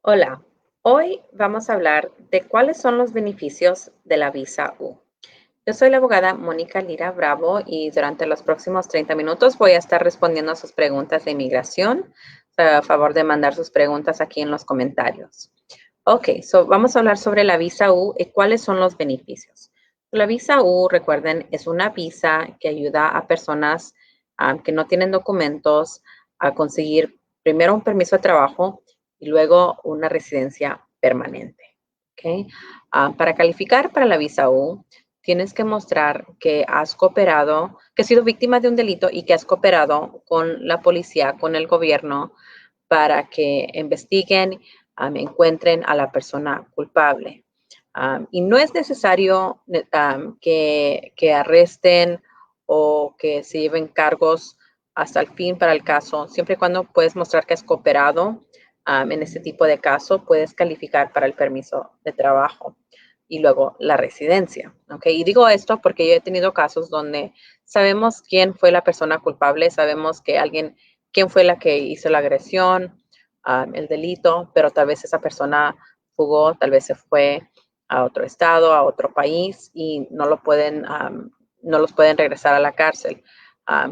Hola, hoy vamos a hablar de cuáles son los beneficios de la visa U. Yo soy la abogada Mónica Lira Bravo y durante los próximos 30 minutos voy a estar respondiendo a sus preguntas de inmigración. A favor de mandar sus preguntas aquí en los comentarios. Ok, vamos a hablar sobre la visa U y cuáles son los beneficios. La visa U, recuerden, es una visa que ayuda a personas que no tienen documentos a conseguir primero un permiso de trabajo y luego una residencia permanente. Okay. Para calificar para la visa U, tienes que mostrar que has cooperado, que has sido víctima de un delito y que has cooperado con la policía, con el gobierno, para que investiguen, encuentren a la persona culpable. Y no es necesario que arresten o que se lleven cargos hasta el fin para el caso. Siempre y cuando puedes mostrar que has cooperado en este tipo de caso, puedes calificar para el permiso de trabajo y luego la residencia. ¿Okay? Y digo esto porque yo he tenido casos donde sabemos quién fue la persona culpable, sabemos que quién fue la que hizo la agresión, el delito, pero tal vez esa persona fugó, tal vez se fue a otro estado, a otro país y no los pueden regresar a la cárcel.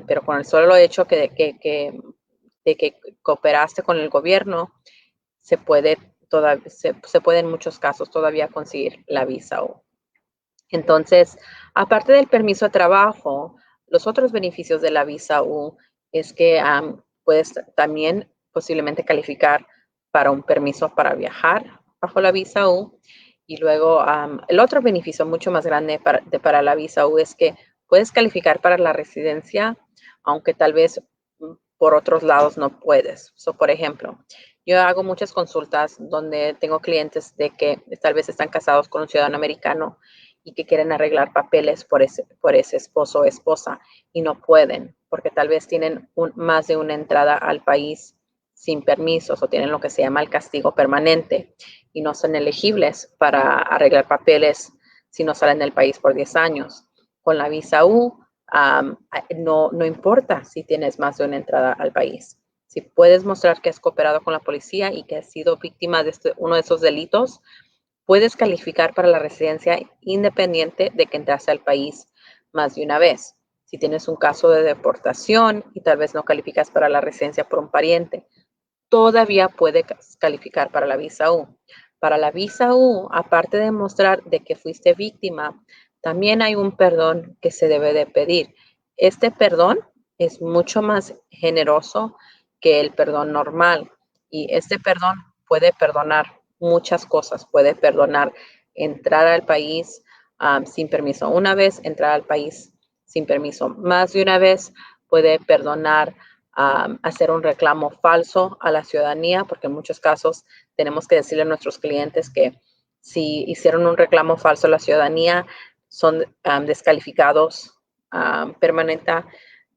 Pero con el solo hecho de que cooperaste con el gobierno, se puede en muchos casos todavía conseguir la visa U. Entonces, aparte del permiso de trabajo, los otros beneficios de la visa U es que puedes también posiblemente calificar para un permiso para viajar bajo la visa U. Y luego, el otro beneficio mucho más grande para la visa U es que puedes calificar para la residencia, aunque tal vez por otros lados no puedes. Por ejemplo, yo hago muchas consultas donde tengo clientes de que tal vez están casados con un ciudadano americano y que quieren arreglar papeles por ese esposo o esposa y no pueden porque tal vez tienen más de una entrada al país sin permisos o tienen lo que se llama el castigo permanente y no son elegibles para arreglar papeles si no salen del país por 10 años. Con la visa U, no importa si tienes más de una entrada al país. Si puedes mostrar que has cooperado con la policía y que has sido víctima de uno de esos delitos, puedes calificar para la residencia independiente de que entraste al país más de una vez. Si tienes un caso de deportación y tal vez no calificas para la residencia por un pariente, todavía puedes calificar para la visa U. Para la visa U, aparte de mostrar de que fuiste víctima, también hay un perdón que se debe de pedir. Este perdón es mucho más generoso que el perdón normal y este perdón puede perdonar muchas cosas. Puede perdonar entrar al país sin permiso una vez, entrar al país sin permiso más de una vez, puede perdonar hacer un reclamo falso a la ciudadanía, porque en muchos casos tenemos que decirle a nuestros clientes que si hicieron un reclamo falso a la ciudadanía, son descalificados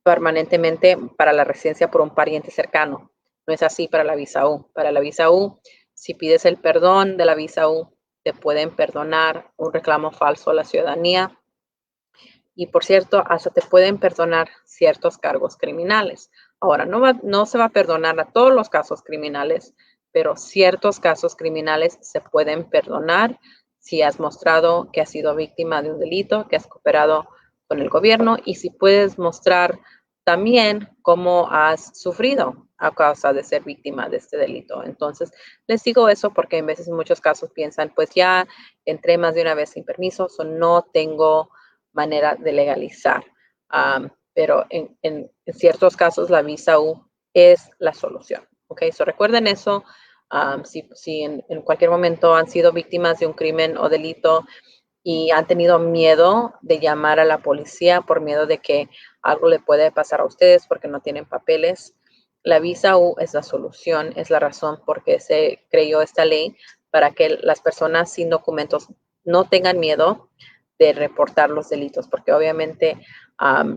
permanentemente para la residencia por un pariente cercano. No es así para la visa U. Para la visa U, si pides el perdón de la visa U, te pueden perdonar un reclamo falso a la ciudadanía. Y por cierto, hasta te pueden perdonar ciertos cargos criminales. Ahora, no se va a perdonar a todos los casos criminales, pero ciertos casos criminales se pueden perdonar si has mostrado que has sido víctima de un delito, que has cooperado con el gobierno y si puedes mostrar también cómo has sufrido a causa de ser víctima de este delito. Entonces, les digo eso porque en veces en muchos casos piensan, pues ya entré más de una vez sin permiso, no tengo manera de legalizar. Pero en ciertos casos la visa U es la solución. ¿Ok? Recuerden eso. Si en cualquier momento han sido víctimas de un crimen o delito y han tenido miedo de llamar a la policía por miedo de que algo le puede pasar a ustedes porque no tienen papeles, la visa U es la solución, es la razón por qué se creó esta ley para que las personas sin documentos no tengan miedo de reportar los delitos, porque obviamente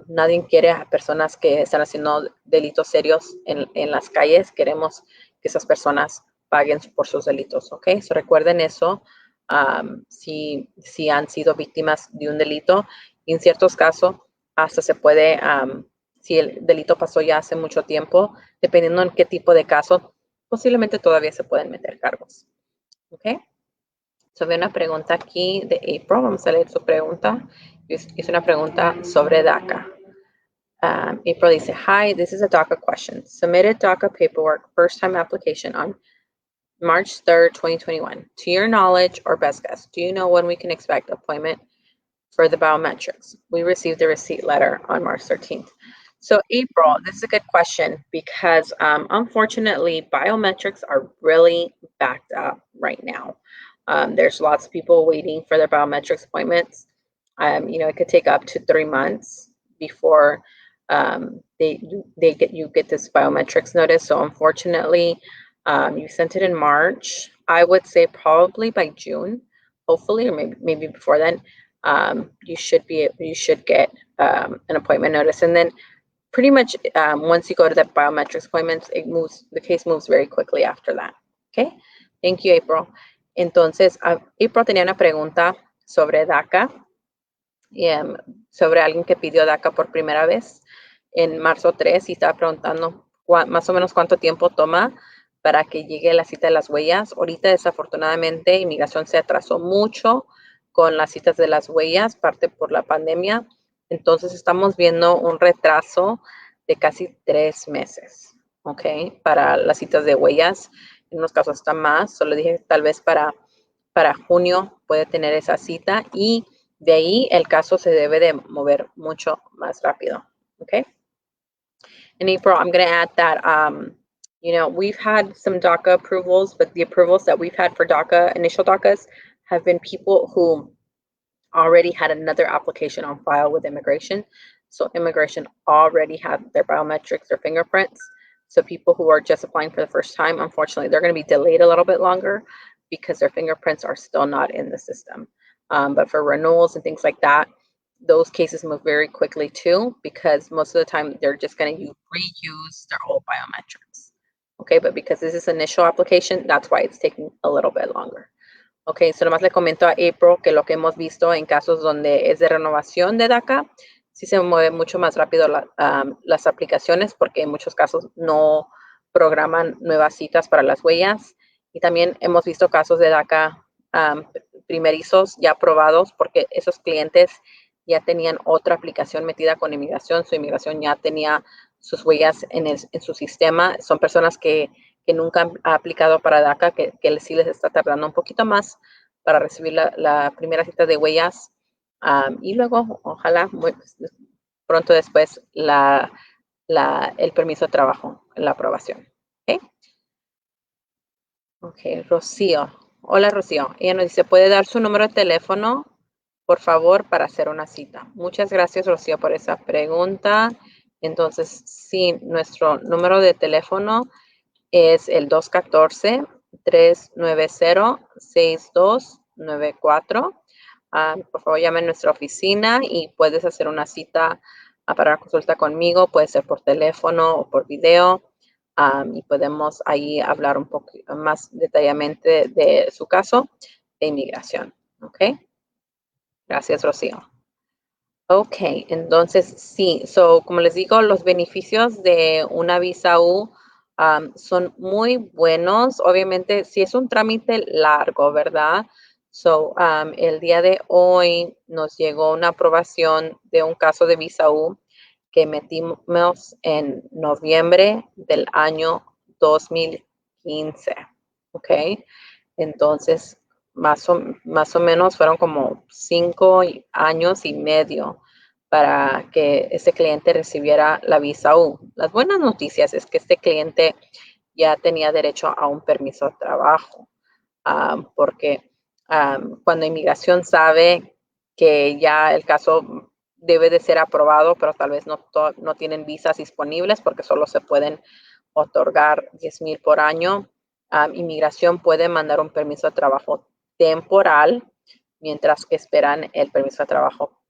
nadie quiere a personas que están haciendo delitos serios en las calles. Queremos que esas personas paguen por sus delitos, ¿ok? Recuerden eso si han sido víctimas de un delito. Y en ciertos casos, hasta se puede, si el delito pasó ya hace mucho tiempo, dependiendo en qué tipo de caso, posiblemente todavía se pueden meter cargos. ¿Ok? So, veo una pregunta aquí de April. Vamos a leer su pregunta. Es una pregunta sobre DACA. April dice, hi, this is a DACA question. Submitted DACA paperwork, first time application on March 3rd, 2021. To your knowledge or best guess, do you know when we can expect appointment for the biometrics? We received the receipt letter on March 13th. So April, this is a good question because unfortunately, biometrics are really backed up right now. There's lots of people waiting for their biometrics appointments. It could take up to 3 months before you get this biometrics notice. So unfortunately, you sent it in March. I would say probably by June, hopefully, or maybe before then, you should get an appointment notice. And then pretty much once you go to the biometrics appointments, the case moves very quickly after that. Okay, thank you, April. Entonces, April tenía una pregunta sobre DACA, sobre alguien que pidió DACA por primera vez en marzo 3 y estaba preguntando más o menos cuánto tiempo toma para que llegue la cita de las huellas. Ahorita, desafortunadamente, inmigración se atrasó mucho con las citas de las huellas, parte por la pandemia. Entonces, estamos viendo un retraso de casi 3 meses, ¿ok? Para las citas de huellas. En unos casos está más. Solo dije, tal vez para junio puede tener esa cita y de ahí el caso se debe de mover mucho más rápido, ¿ok? And April, I'm going to add that, we've had some DACA approvals, but the approvals that we've had for DACA, initial DACAs, have been people who already had another application on file with immigration. So immigration already had their biometrics or fingerprints. So people who are just applying for the first time, unfortunately, they're going to be delayed a little bit longer because their fingerprints are still not in the system. But for renewals and things like that, those cases move very quickly too, because most of the time they're just going to reuse their old biometrics. Okay, but because this is initial application, that's why it's taking a little bit longer. Ok, so nomás le comento a April que lo que hemos visto en casos donde es de renovación de DACA, sí se mueve mucho más rápido las aplicaciones porque en muchos casos no programan nuevas citas para las huellas. Y también hemos visto casos de DACA primerizos ya aprobados porque esos clientes ya tenían otra aplicación metida con inmigración. Su inmigración ya tenía sus huellas en su sistema. Son personas que nunca han aplicado para DACA, que sí les está tardando un poquito más para recibir la primera cita de huellas. Y luego, ojalá, pronto después, el permiso de trabajo, la aprobación. Ok, Rocío. Hola, Rocío. Ella nos dice, ¿puede dar su número de teléfono, por favor, para hacer una cita? Muchas gracias, Rocío, por esa pregunta. Entonces, sí, nuestro número de teléfono es el 214-390-6294. Por favor, llame a nuestra oficina y puedes hacer una cita para una consulta conmigo. Puede ser por teléfono o por video. Y podemos ahí hablar un poco más detalladamente de su caso de inmigración. ¿Ok? Gracias, Rocío. Ok, entonces sí. Como les digo, los beneficios de una visa U son muy buenos. Obviamente, si es un trámite largo, ¿verdad? El día de hoy nos llegó una aprobación de un caso de visa U que metimos en noviembre del año 2015. ¿Ok? Entonces, más o menos fueron como 5 años y medio para que este cliente recibiera la visa U. Las buenas noticias es que este cliente ya tenía derecho a un permiso de trabajo, porque cuando inmigración sabe que ya el caso debe de ser aprobado, pero tal vez no tienen visas disponibles porque solo se pueden otorgar 10,000 por año, inmigración puede mandar un permiso de trabajo temporal mientras que esperan el permiso de trabajo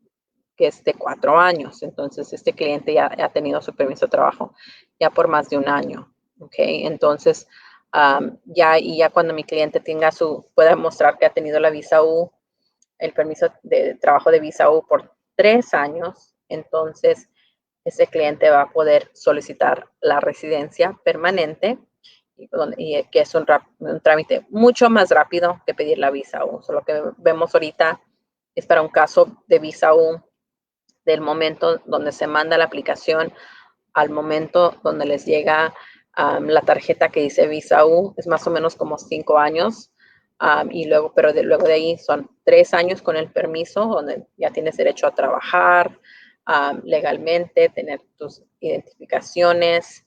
que es de 4 años. Entonces, este cliente ya ha tenido su permiso de trabajo ya por más de un año. ¿Ok? Entonces, ya cuando mi cliente pueda mostrar que ha tenido la visa U, el permiso de trabajo de visa U por 3 años, entonces ese cliente va a poder solicitar la residencia permanente y que es un trámite mucho más rápido que pedir la visa U. Lo que vemos ahorita es para un caso de visa U, del momento donde se manda la aplicación al momento donde les llega la tarjeta que dice visa U, es más o menos como 5 años. Y luego, pero luego de ahí son 3 años con el permiso, donde ya tienes derecho a trabajar legalmente, tener tus identificaciones,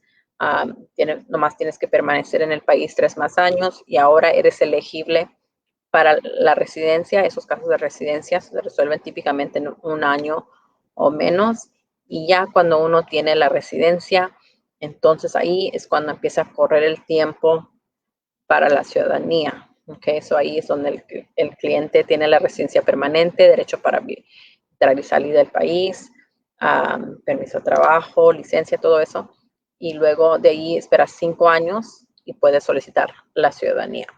nomás tienes que permanecer en el país 3 más años y ahora eres elegible para la residencia. Esos casos de residencia se resuelven típicamente en 1 año o menos, y ya cuando uno tiene la residencia, entonces ahí es cuando empieza a correr el tiempo para la ciudadanía. Okay, eso ahí es donde el cliente tiene la residencia permanente, derecho para entrar y salir del país, permiso de trabajo, licencia, todo eso. Y luego de ahí esperas 5 años y puedes solicitar la ciudadanía.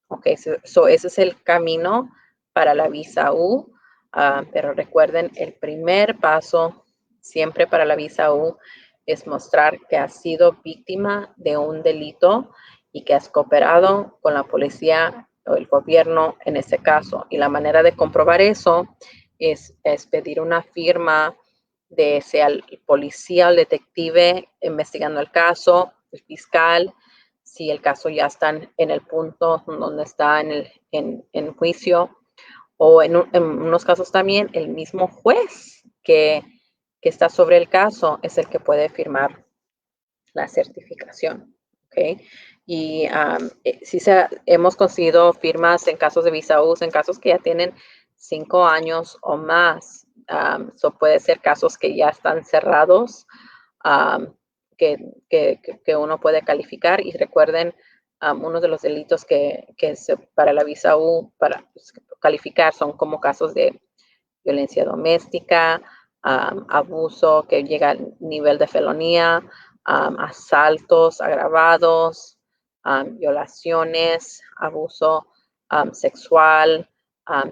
Okay, so ese es el camino para la visa U. Pero recuerden, el primer paso siempre para la visa U es mostrar que has sido víctima de un delito y que has cooperado con la policía o el gobierno en ese caso. Y la manera de comprobar eso es pedir una firma de sea el policía o el detective investigando el caso, el fiscal, si el caso ya está en el punto donde está en juicio, o en unos casos también el mismo juez que está sobre el caso es el que puede firmar la certificación. ¿Okay? Y sí hemos conseguido firmas en casos de visa U, en casos que ya tienen 5 años o más. Puede ser casos que ya están cerrados, que uno puede calificar. Y recuerden, uno de los delitos para la visa U, para calificar, son como casos de violencia doméstica, abuso que llega al nivel de felonía, asaltos agravados, violaciones, abuso sexual,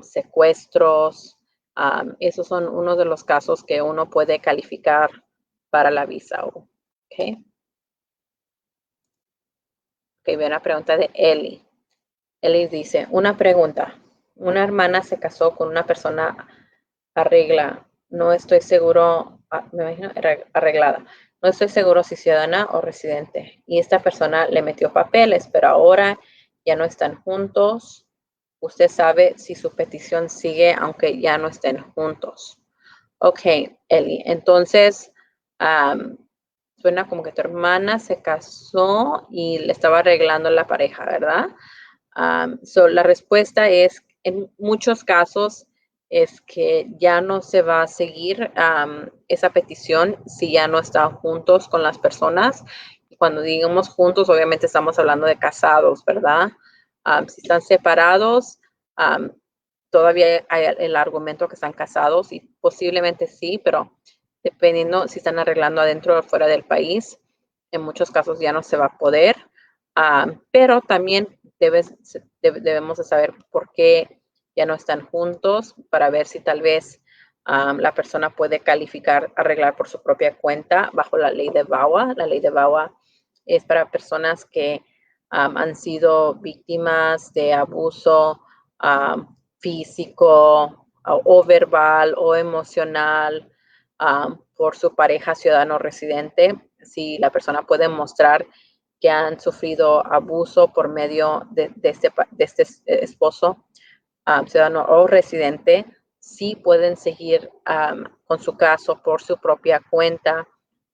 secuestros. Esos son uno de los casos que uno puede calificar para la visa U. Okay. Ok, viene una pregunta de Eli. Eli dice, una pregunta. Una hermana se casó con una persona no estoy seguro, me imagino arreglada. No estoy seguro si ciudadana o residente. Y esta persona le metió papeles, pero ahora ya no están juntos. Usted sabe si su petición sigue aunque ya no estén juntos. Ok, Eli. Entonces, suena como que tu hermana se casó y le estaba arreglando la pareja, ¿verdad? La respuesta es, en muchos casos, es que ya no se va a seguir esa petición si ya no están juntos con las personas. Y cuando digamos juntos, obviamente estamos hablando de casados, ¿verdad? Si están separados, todavía hay el argumento que están casados y posiblemente sí, pero dependiendo si están arreglando adentro o fuera del país, en muchos casos ya no se va a poder. Pero también debemos de saber por qué ya no están juntos, para ver si tal vez la persona puede calificar, arreglar por su propia cuenta bajo la ley de VAWA. La ley de VAWA es para personas que han sido víctimas de abuso físico o verbal o emocional por su pareja ciudadano residente. Si la persona puede mostrar que han sufrido abuso por medio de este esposo ciudadano o residente, sí pueden seguir con su caso por su propia cuenta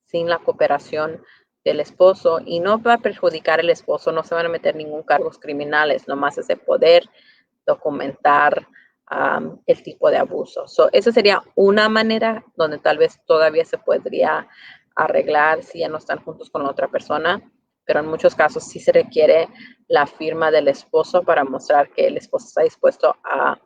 sin la cooperación del esposo, y no va a perjudicar al esposo, no se van a meter ningún cargos criminales, nomás es de poder documentar el tipo de abuso. Esa sería una manera donde tal vez todavía se podría arreglar si ya no están juntos con la otra persona, pero en muchos casos sí se requiere la firma del esposo para mostrar que el esposo está dispuesto a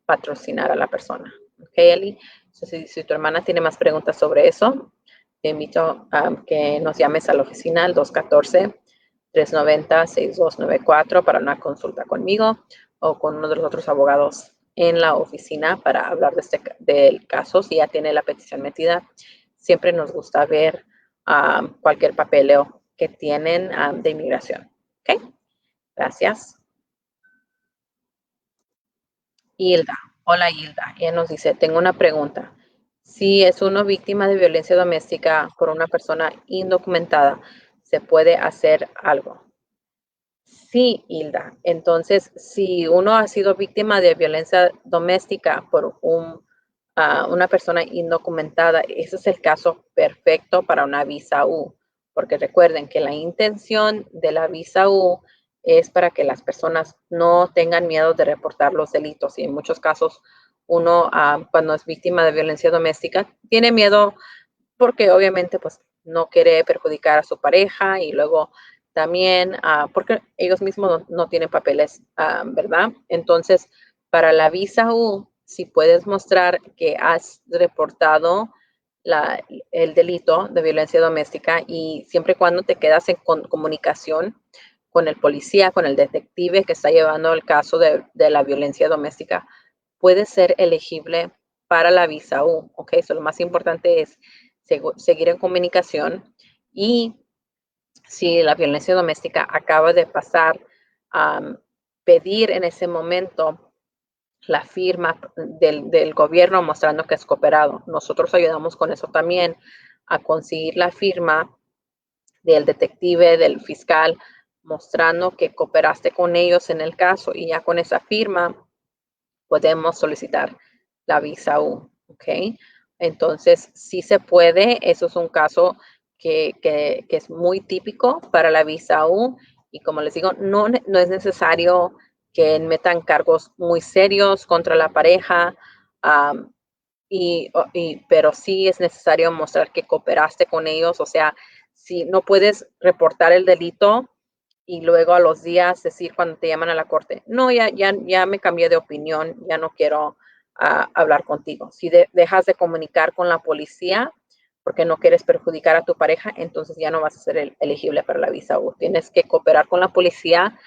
patrocinar a la persona. ¿Ok, Eli? Si tu hermana tiene más preguntas sobre eso, te invito a que nos llames a la oficina al 214-390-6294 para una consulta conmigo o con uno de los otros abogados en la oficina para hablar del caso. Si ya tiene la petición metida, siempre nos gusta ver cualquier papeleo que tienen de inmigración. ¿Ok? Gracias. Hilda. Hola, Hilda. Ella nos dice, tengo una pregunta. Si es uno víctima de violencia doméstica por una persona indocumentada, ¿se puede hacer algo? Sí, Hilda. Entonces, si uno ha sido víctima de violencia doméstica por una persona indocumentada, ese es el caso perfecto para una visa U, porque recuerden que la intención de la visa U es para que las personas no tengan miedo de reportar los delitos. Y en muchos casos, uno cuando es víctima de violencia doméstica tiene miedo porque obviamente pues no quiere perjudicar a su pareja y luego también porque ellos mismos no tienen papeles, ¿verdad? Entonces, para la visa U, si puedes mostrar que has reportado el delito de violencia doméstica y siempre y cuando te quedas en comunicación con el policía, con el detective que está llevando el caso de la violencia doméstica, puedes ser elegible para la visa U, ¿ok? Eso lo más importante es seguir en comunicación y si la violencia doméstica acaba de pasar, pedir en ese momento la firma del gobierno mostrando que es cooperado. Nosotros ayudamos con eso también a conseguir la firma del detective, del fiscal, mostrando que cooperaste con ellos en el caso y ya con esa firma podemos solicitar la visa U, ¿ok? Entonces, sí se puede, eso es un caso que es muy típico para la visa U y como les digo, no es necesario que metan cargos muy serios contra la pareja, um, pero sí es necesario mostrar que cooperaste con ellos, o sea, si no puedes reportar el delito y luego a los días decir cuando te llaman a la corte, no, ya me cambié de opinión, ya no quiero hablar contigo. Si dejas de comunicar con la policía porque no quieres perjudicar a tu pareja, entonces ya no vas a ser elegible para la visa U. Tienes que cooperar con la policía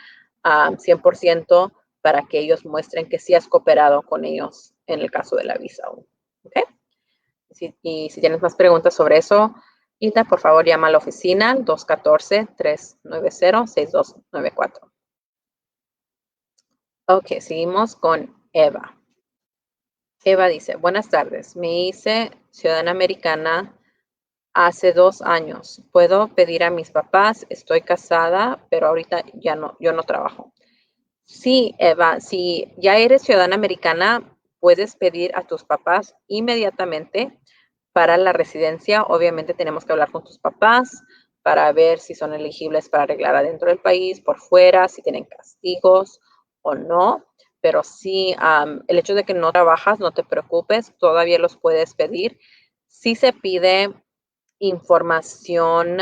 100% para que ellos muestren que sí has cooperado con ellos en el caso de la visa U. ¿Ok? Y si tienes más preguntas sobre eso, Ita, por favor, llama a la oficina al 214-390-6294. Ok, seguimos con Eva. Eva dice, buenas tardes, me hice ciudadana americana hace 2 años. ¿Puedo pedir a mis papás? Estoy casada, pero ahorita ya no, yo no trabajo. Sí, Eva, si ya eres ciudadana americana, puedes pedir a tus papás inmediatamente para la residencia. Obviamente tenemos que hablar con tus papás para ver si son elegibles para arreglar adentro del país, por fuera, si tienen castigos o no. Pero sí, el hecho de que no trabajas, no te preocupes, todavía los puedes pedir. Sí se pide información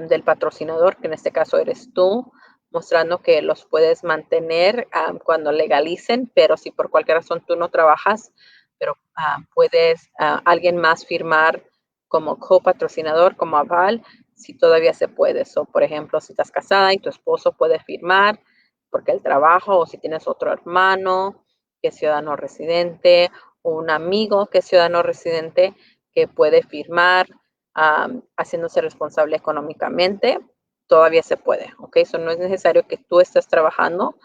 del patrocinador, que en este caso eres tú, mostrando que los puedes mantener cuando legalicen, pero si por cualquier razón tú no trabajas, pero puedes alguien más firmar como copatrocinador, como aval, si todavía se puede. So, por ejemplo, si estás casada y tu esposo puede firmar porque el trabajo, o si tienes otro hermano que es ciudadano residente, o un amigo que es ciudadano residente que puede firmar haciéndose responsable económicamente, todavía se puede, ¿ok? Eso no es necesario que tú estés trabajando,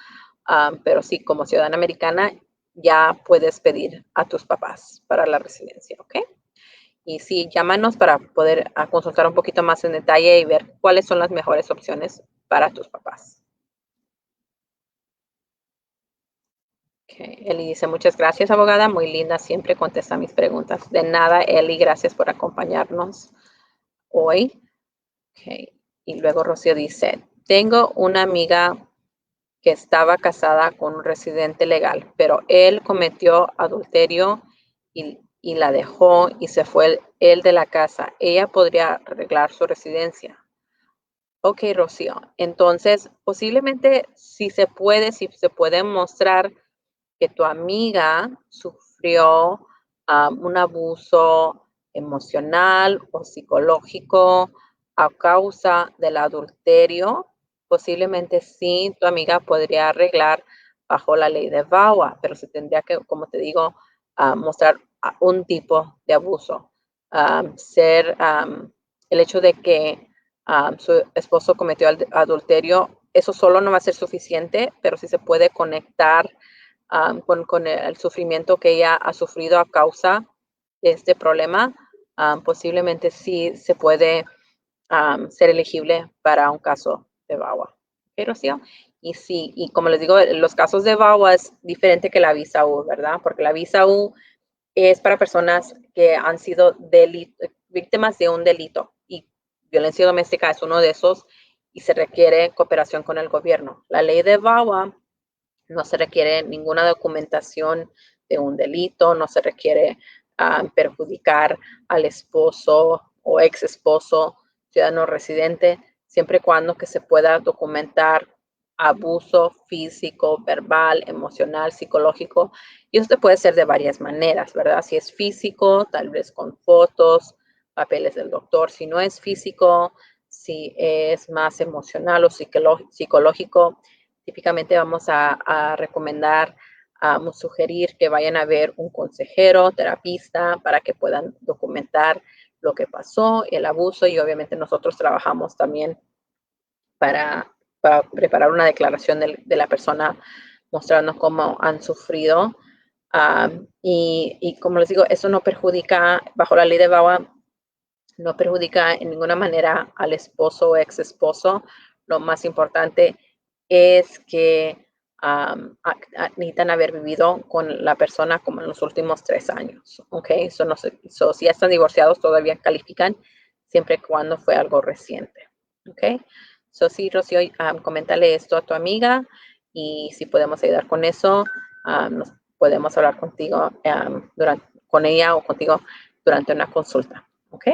pero sí, como ciudadana americana, ya puedes pedir a tus papás para la residencia, ¿ok? Y sí, llámanos para poder consultar un poquito más en detalle y ver cuáles son las mejores opciones para tus papás. Okay. Eli dice, muchas gracias, abogada. Muy linda, siempre contesta mis preguntas. De nada, Eli, gracias por acompañarnos hoy. Okay. Y luego Rocío dice, tengo una amiga que estaba casada con un residente legal, pero él cometió adulterio y la dejó y se fue él de la casa. Ella podría arreglar su residencia. Ok, Rocío. Entonces, posiblemente si se puede mostrar que tu amiga sufrió un abuso emocional o psicológico a causa del adulterio, posiblemente sí, tu amiga podría arreglar bajo la ley de VAWA, pero se tendría que, como te digo, mostrar un tipo de abuso. El hecho de que su esposo cometió adulterio eso solo no va a ser suficiente, pero si se puede conectar con el sufrimiento que ella ha sufrido a causa de este problema, posiblemente sí se puede ser elegible para un caso de VAWA. ¿Ok, Rocío? Y sí, y como les digo, los casos de VAWA es diferente que la visa U, ¿verdad? Porque la visa U es para personas que han sido víctimas de un delito y violencia doméstica es uno de esos y se requiere cooperación con el gobierno. La ley de VAWA no se requiere ninguna documentación de un delito, no se requiere perjudicar al esposo o ex esposo, ciudadano residente, siempre y cuando que se pueda documentar abuso físico, verbal, emocional, psicológico. Y esto puede ser de varias maneras, ¿verdad? Si es físico, tal vez con fotos, papeles del doctor. Si no es físico, si es más emocional o psicológico, típicamente vamos a recomendar, sugerir que vayan a ver un consejero, terapista, para que puedan documentar lo que pasó, el abuso, y obviamente nosotros trabajamos también para preparar una declaración de la persona mostrando cómo han sufrido. Y como les digo, eso no perjudica, bajo la ley de VAWA, no perjudica en ninguna manera al esposo o ex esposo. Lo más importante es que necesitan haber vivido con la persona como en los últimos 3 años. ¿Ok? Si ya están divorciados, todavía califican siempre y cuando fue algo reciente. ¿Ok? Sí, Rocío, coméntale esto a tu amiga y si podemos ayudar con eso, nos podemos hablar contigo, con ella o contigo durante una consulta. ¿Ok?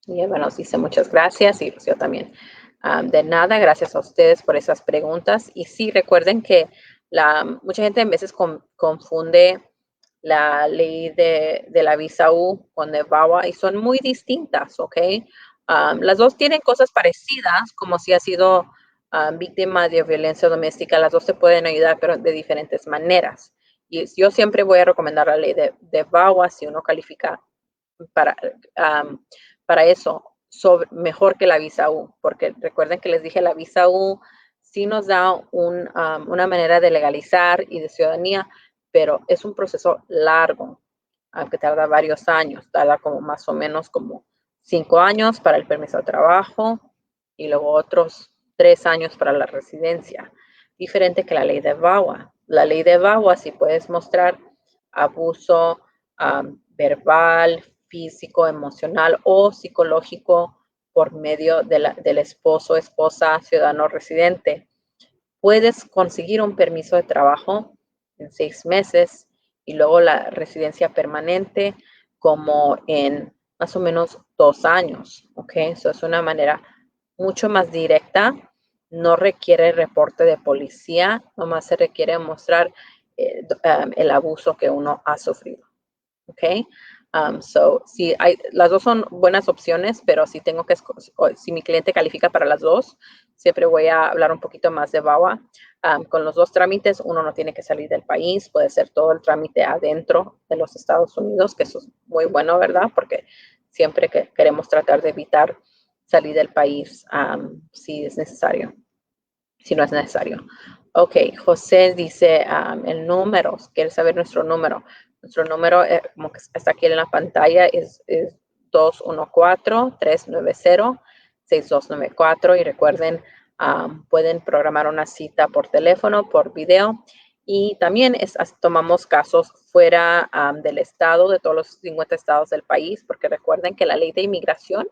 Y Eva nos dice muchas gracias y Rocío también. De nada, gracias a ustedes por esas preguntas. Y sí, recuerden que mucha gente a veces confunde la ley de la visa U con de VAWA y son muy distintas, ¿ok? Las dos tienen cosas parecidas, como si ha sido víctima de violencia doméstica, las dos se pueden ayudar, pero de diferentes maneras. Y yo siempre voy a recomendar la ley de VAWA si uno califica para, para eso, mejor que la visa U, porque recuerden que les dije, la visa U sí nos da una manera de legalizar y de ciudadanía, pero es un proceso largo, que tarda varios años, tarda como más o menos como 5 años para el permiso de trabajo y luego otros 3 años para la residencia, diferente que la ley de VAWA. La ley de VAWA, si puedes mostrar abuso verbal, físico, emocional o psicológico por medio del esposo, esposa, ciudadano residente, puedes conseguir un permiso de trabajo en 6 meses y luego la residencia permanente como en más o menos 2 años. ¿Ok? Eso es una manera mucho más directa. No requiere reporte de policía, nomás se requiere mostrar el abuso que uno ha sufrido. ¿Ok? Sí, las dos son buenas opciones, pero si mi cliente califica para las dos, siempre voy a hablar un poquito más de VAWA. Con los dos trámites, uno no tiene que salir del país, puede ser todo el trámite adentro de los Estados Unidos, que eso es muy bueno, ¿verdad? Porque siempre queremos tratar de evitar salir del país si es necesario, si no es necesario. Ok, José dice el número, quiere saber nuestro número. Nuestro número, como que está aquí en la pantalla, es 214-390-6294 y recuerden, pueden programar una cita por teléfono, por video y también tomamos casos fuera del estado, de todos los 50 estados del país, porque recuerden que la ley de inmigración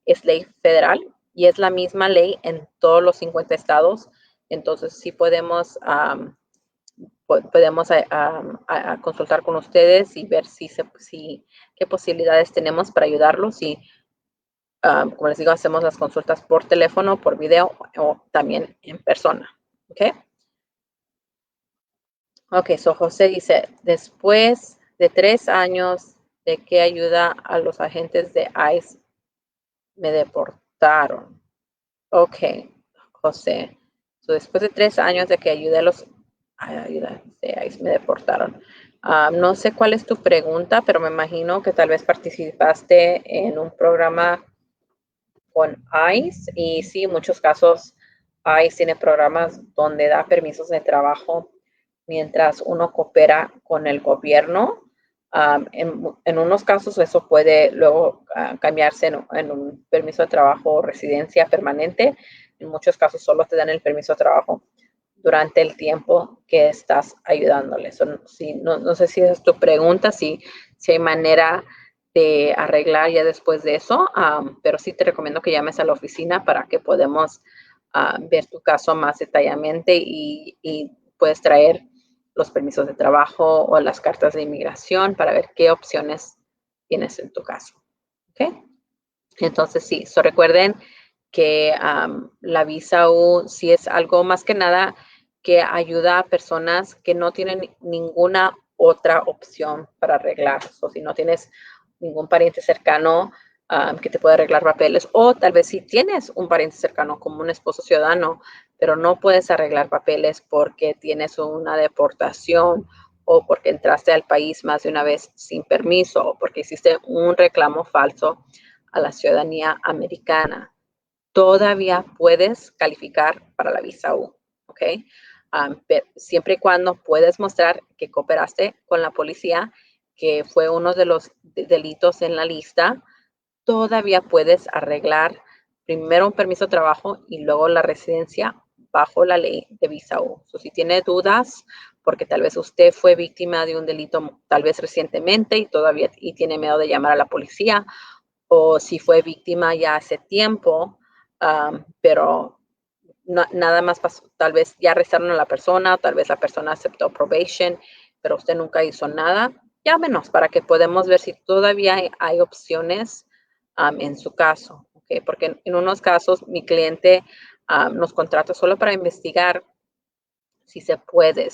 es ley federal y es la misma ley en todos los 50 estados. Entonces, sí podemos consultar con ustedes y ver qué posibilidades tenemos para ayudarlos. Y, como les digo, hacemos las consultas por teléfono, por video o también en persona. ¿Ok? Ok, José dice, después de 3 años de que ayuda a los agentes de ICE, me deportaron. Ok, José. Después de 3 años de que ayudé a los me deportaron. No sé cuál es tu pregunta, pero me imagino que tal vez participaste en un programa con ICE y sí, en muchos casos ICE tiene programas donde da permisos de trabajo mientras uno coopera con el gobierno. En unos casos eso puede luego cambiarse en un permiso de trabajo o residencia permanente. En muchos casos solo te dan el permiso de trabajo durante el tiempo que estás ayudándoles. No sé si es tu pregunta, si hay manera de arreglar ya después de eso, pero sí te recomiendo que llames a la oficina para que podamos ver tu caso más detalladamente y puedes traer los permisos de trabajo o las cartas de inmigración para ver qué opciones tienes en tu caso. ¿Ok? Entonces, sí, recuerden que la visa U sí es algo más que nada que ayuda a personas que no tienen ninguna otra opción para arreglar. O si no tienes ningún pariente cercano que te pueda arreglar papeles, o tal vez si tienes un pariente cercano como un esposo ciudadano, pero no puedes arreglar papeles porque tienes una deportación o porque entraste al país más de una vez sin permiso o porque hiciste un reclamo falso a la ciudadanía americana, todavía puedes calificar para la visa U, ¿ok? Siempre y cuando puedes mostrar que cooperaste con la policía, que fue uno de los delitos en la lista, todavía puedes arreglar primero un permiso de trabajo y luego la residencia bajo la ley de visa U. Si tiene dudas, porque tal vez usted fue víctima de un delito tal vez recientemente y tiene miedo de llamar a la policía, o si fue víctima ya hace tiempo, pero nada más pasó, tal vez ya arrestaron a la persona, tal vez la persona aceptó probation, pero usted nunca hizo nada, llámenos para que podamos ver si todavía hay opciones en su caso, ¿okay? Porque en unos casos mi cliente nos contrata solo para investigar si se puede,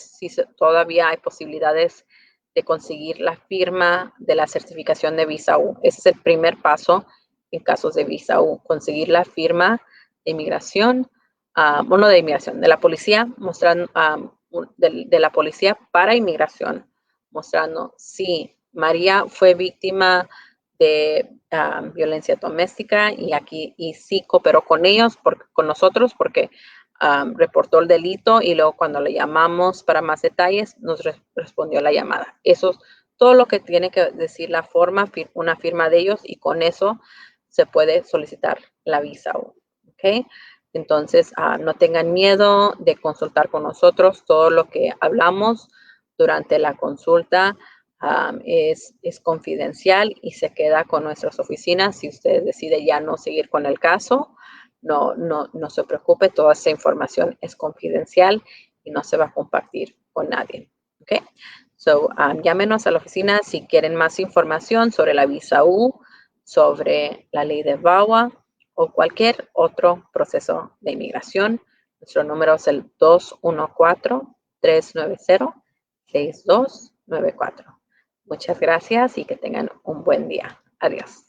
todavía hay posibilidades de conseguir la firma de la certificación de visa U. Ese es el primer paso en casos de visa U, conseguir la firma de inmigración, de la policía, mostrando, de la policía para inmigración, mostrando si María fue víctima de violencia doméstica y sí cooperó con ellos, con nosotros, porque reportó el delito y luego cuando le llamamos para más detalles nos respondió la llamada. Eso es todo lo que tiene que decir la forma, una firma de ellos, y con eso se puede solicitar la visa. ¿Ok? Entonces, no tengan miedo de consultar con nosotros. Todo lo que hablamos durante la consulta es confidencial y se queda con nuestras oficinas. Si usted decide ya no seguir con el caso, no se preocupe, toda esa información es confidencial y no se va a compartir con nadie. ¿Ok? Llámenos a la oficina si quieren más información sobre la visa U, sobre la ley de VAWA o cualquier otro proceso de inmigración. Nuestro número es el 214-390-6294. Muchas gracias y que tengan un buen día. Adiós.